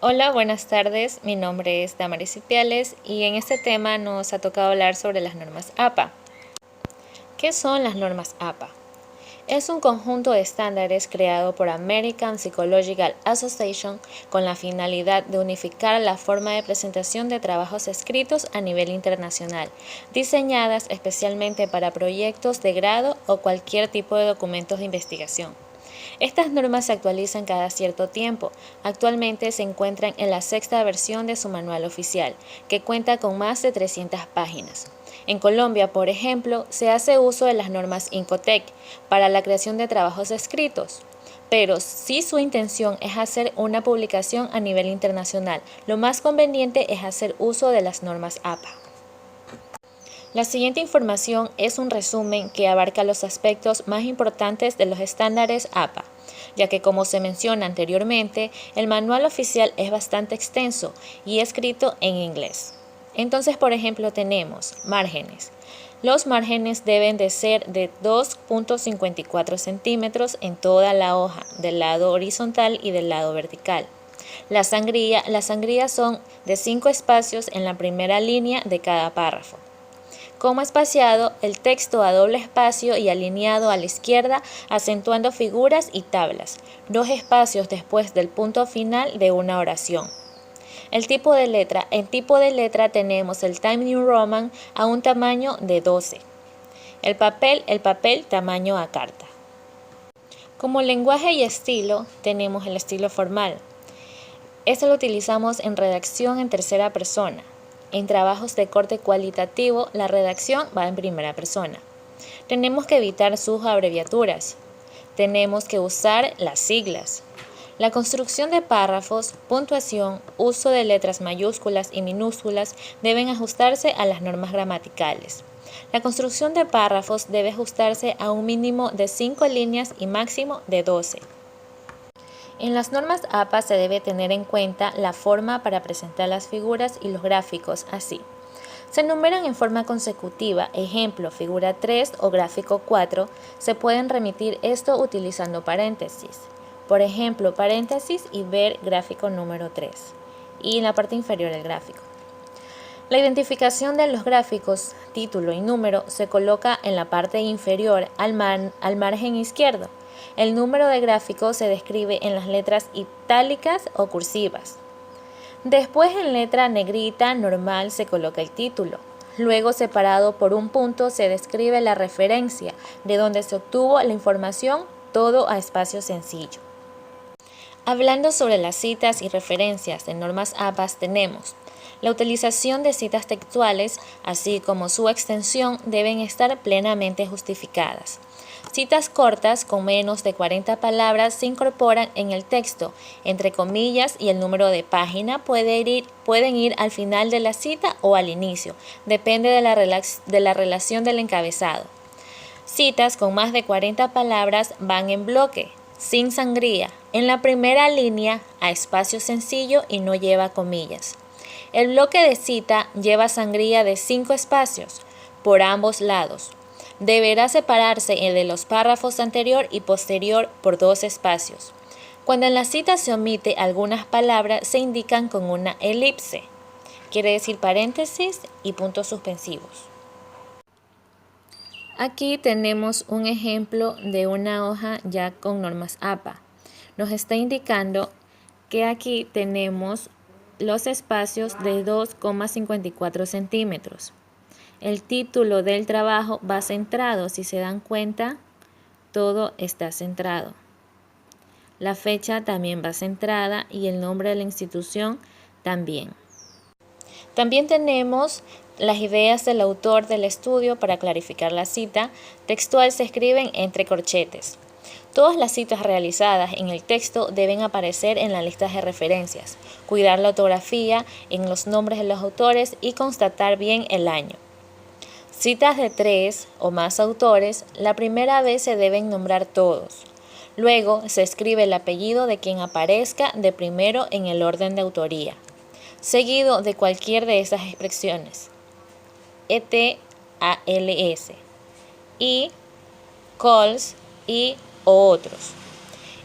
Hola, buenas tardes. Mi nombre es Damaris Cipiales y en este tema nos ha tocado hablar sobre las normas APA. ¿Qué son las normas APA? Es un conjunto de estándares creado por American Psychological Association con la finalidad de unificar la forma de presentación de trabajos escritos a nivel internacional, diseñadas especialmente para proyectos de grado o cualquier tipo de documentos de investigación. Estas normas se actualizan cada cierto tiempo. Actualmente se encuentran en la sexta versión de su manual oficial, que cuenta con más de 300 páginas. En Colombia, por ejemplo, se hace uso de las normas Incotec para la creación de trabajos escritos. Pero si su intención es hacer una publicación a nivel internacional, lo más conveniente es hacer uso de las normas APA. La siguiente información es un resumen que abarca los aspectos más importantes de los estándares APA, ya que como se menciona anteriormente, el manual oficial es bastante extenso y escrito en inglés. Entonces, por ejemplo, tenemos márgenes. Los márgenes deben de ser de 2.54 centímetros en toda la hoja, del lado horizontal y del lado vertical. Las sangrías son de 5 espacios en la primera línea de cada párrafo. Como espaciado, el texto a doble espacio y alineado a la izquierda, acentuando figuras y tablas, 2 espacios después del punto final de una oración. En tipo de letra tenemos el Times New Roman a un tamaño de 12. El papel tamaño a carta. Como lenguaje y estilo, tenemos el estilo formal. Este lo utilizamos en redacción en tercera persona. En trabajos de corte cualitativo, la redacción va en primera persona. Tenemos que evitar sus abreviaturas. Tenemos que usar las siglas. La construcción de párrafos, puntuación, uso de letras mayúsculas y minúsculas deben ajustarse a las normas gramaticales. La construcción de párrafos debe ajustarse a un mínimo de 5 líneas y máximo de 12. En las normas APA se debe tener en cuenta la forma para presentar las figuras y los gráficos así. Se enumeran en forma consecutiva, ejemplo, figura 3 o gráfico 4, se pueden remitir esto utilizando paréntesis. Por ejemplo, paréntesis y ver gráfico número 3. Y en la parte inferior del gráfico. La identificación de los gráficos, título y número se coloca en la parte inferior al margen izquierdo. El número de gráfico se describe en las letras itálicas o cursivas. Después en letra negrita normal se coloca el título. Luego separado por un punto se describe la referencia de donde se obtuvo la información, todo a espacio sencillo. Hablando sobre las citas y referencias de normas APA tenemos la utilización de citas textuales, así como su extensión, deben estar plenamente justificadas. Citas cortas con menos de 40 palabras se incorporan en el texto, entre comillas, y el número de página pueden ir al final de la cita o al inicio, depende de la relación del encabezado. Citas con más de 40 palabras van en bloque, sin sangría, en la primera línea a espacio sencillo y no lleva comillas. El bloque de cita lleva sangría de 5 espacios por ambos lados. Deberá separarse el de los párrafos anterior y posterior por 2 espacios. Cuando en la cita se omite algunas palabras, se indican con una elipse, quiere decir paréntesis y puntos suspensivos. Aquí tenemos un ejemplo de una hoja ya con normas APA. Nos está indicando que aquí tenemos los espacios de 2,54 centímetros. El título del trabajo va centrado, si se dan cuenta, todo está centrado. La fecha también va centrada y el nombre de la institución también. También tenemos las ideas del autor del estudio para clarificar la cita textual se escriben entre corchetes. Todas las citas realizadas en el texto deben aparecer en la lista de referencias, cuidar la ortografía en los nombres de los autores y constatar bien el año. Citas de 3 o más autores, la primera vez se deben nombrar todos. Luego se escribe el apellido de quien aparezca de primero en el orden de autoría, seguido de cualquier de esas expresiones. ETALS y COLS y o otros.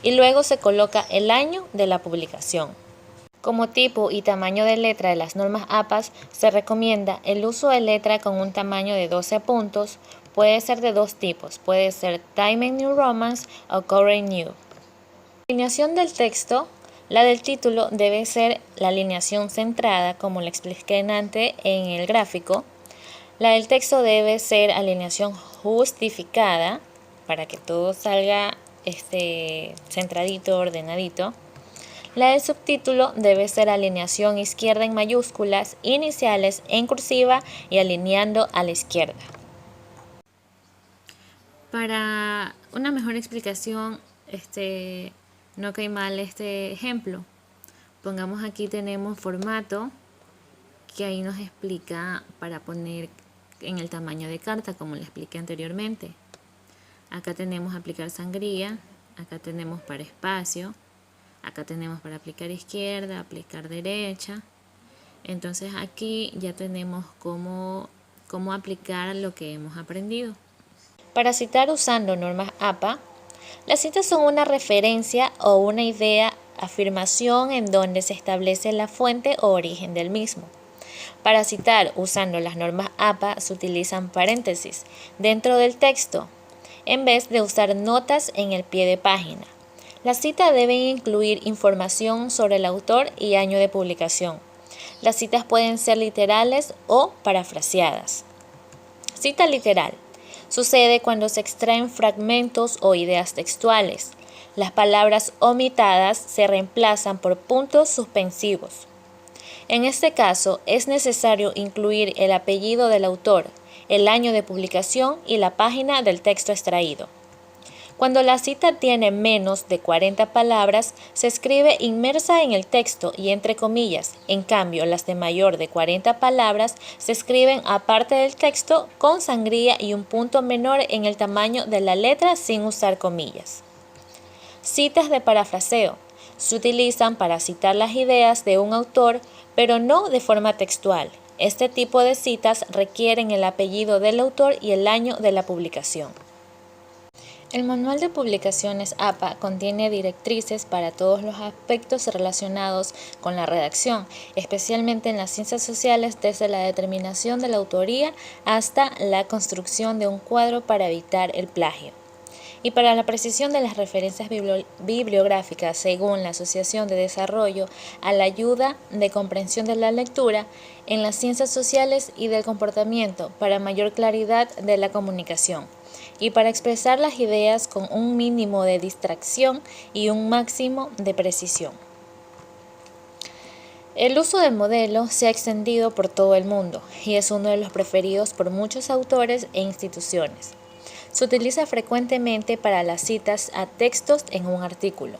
Y luego se coloca el año de la publicación. Como tipo y tamaño de letra de las normas APA, se recomienda el uso de letra con un tamaño de 12 puntos. Puede ser de dos tipos, puede ser Times New Roman o Current New. La alineación del texto, la del título debe ser la alineación centrada, como le expliqué antes en el gráfico. La del texto debe ser alineación justificada, para que todo salga centradito, ordenadito. La del subtítulo debe ser alineación izquierda en mayúsculas, iniciales en cursiva y alineando a la izquierda. Para una mejor explicación, no cae mal este ejemplo. Pongamos aquí tenemos formato, que ahí nos explica para poner en el tamaño de carta, como le expliqué anteriormente. Acá tenemos aplicar sangría, acá tenemos para espacio, acá tenemos para aplicar izquierda, aplicar derecha. Entonces aquí ya tenemos cómo aplicar lo que hemos aprendido. Para citar usando normas APA, las citas son una referencia o una idea, afirmación en donde se establece la fuente o origen del mismo. Para citar usando las normas APA se utilizan paréntesis dentro del texto, en vez de usar notas en el pie de página. La cita debe incluir información sobre el autor y año de publicación. Las citas pueden ser literales o parafraseadas. Cita literal. Sucede cuando se extraen fragmentos o ideas textuales. Las palabras omitadas se reemplazan por puntos suspensivos. En este caso, es necesario incluir el apellido del autor, el año de publicación y la página del texto extraído. Cuando la cita tiene menos de 40 palabras, se escribe inmersa en el texto y entre comillas. En cambio, las de mayor de 40 palabras se escriben aparte del texto con sangría y un punto menor en el tamaño de la letra sin usar comillas. Citas de parafraseo. Se utilizan para citar las ideas de un autor, pero no de forma textual. Este tipo de citas requieren el apellido del autor y el año de la publicación. El Manual de Publicaciones APA contiene directrices para todos los aspectos relacionados con la redacción, especialmente en las ciencias sociales, desde la determinación de la autoría hasta la construcción de un cuadro para evitar el plagio. Y para la precisión de las referencias bibliográficas según la Asociación de Desarrollo a la ayuda de comprensión de la lectura en las ciencias sociales y del comportamiento para mayor claridad de la comunicación y para expresar las ideas con un mínimo de distracción y un máximo de precisión. El uso del modelo se ha extendido por todo el mundo y es uno de los preferidos por muchos autores e instituciones. Se utiliza frecuentemente para las citas a textos en un artículo,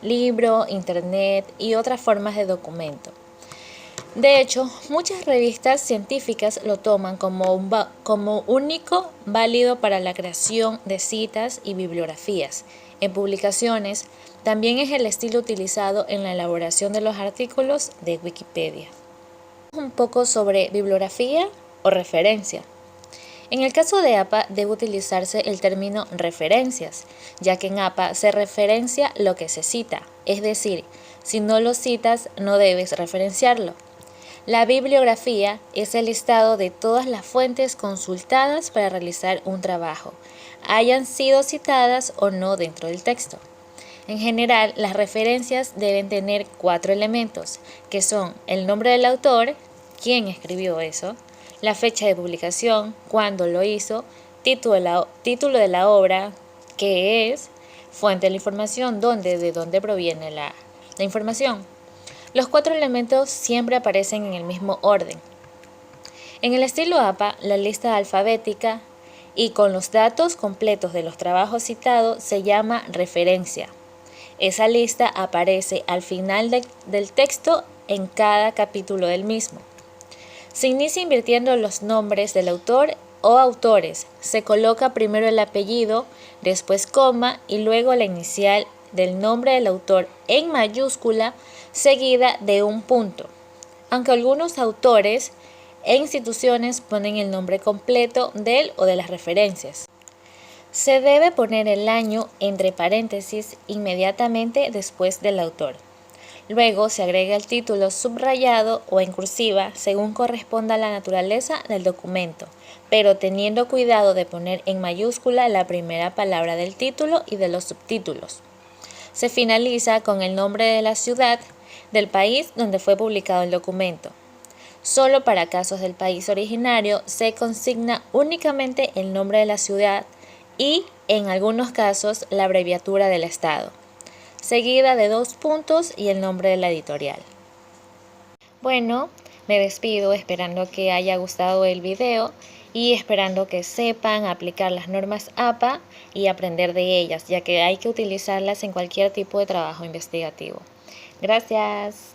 libro, internet y otras formas de documento. De hecho, muchas revistas científicas lo toman como único válido para la creación de citas y bibliografías. En publicaciones, también es el estilo utilizado en la elaboración de los artículos de Wikipedia. Un poco sobre bibliografía o referencia. En el caso de APA debe utilizarse el término referencias, ya que en APA se referencia lo que se cita, es decir, si no lo citas no debes referenciarlo. La bibliografía es el listado de todas las fuentes consultadas para realizar un trabajo, hayan sido citadas o no dentro del texto. En general, las referencias deben tener 4 elementos, que son el nombre del autor, quién escribió eso, la fecha de publicación, cuándo lo hizo, título de la obra, qué es, fuente de la información, de dónde proviene la información. Los 4 elementos siempre aparecen en el mismo orden. En el estilo APA, la lista alfabética y con los datos completos de los trabajos citados se llama referencia. Esa lista aparece al final del texto en cada capítulo del mismo. Se inicia invirtiendo los nombres del autor o autores. Se coloca primero el apellido, después coma y luego la inicial del nombre del autor en mayúscula seguida de un punto. Aunque algunos autores e instituciones ponen el nombre completo del o de las referencias. Se debe poner el año entre paréntesis inmediatamente después del autor. Luego se agrega el título subrayado o en cursiva según corresponda a la naturaleza del documento, pero teniendo cuidado de poner en mayúscula la primera palabra del título y de los subtítulos. Se finaliza con el nombre de la ciudad del país donde fue publicado el documento. Solo para casos del país originario se consigna únicamente el nombre de la ciudad y, en algunos casos, la abreviatura del estado, seguida de 2 puntos y el nombre de la editorial. Bueno, me despido esperando que haya gustado el video y esperando que sepan aplicar las normas APA y aprender de ellas, ya que hay que utilizarlas en cualquier tipo de trabajo investigativo. Gracias.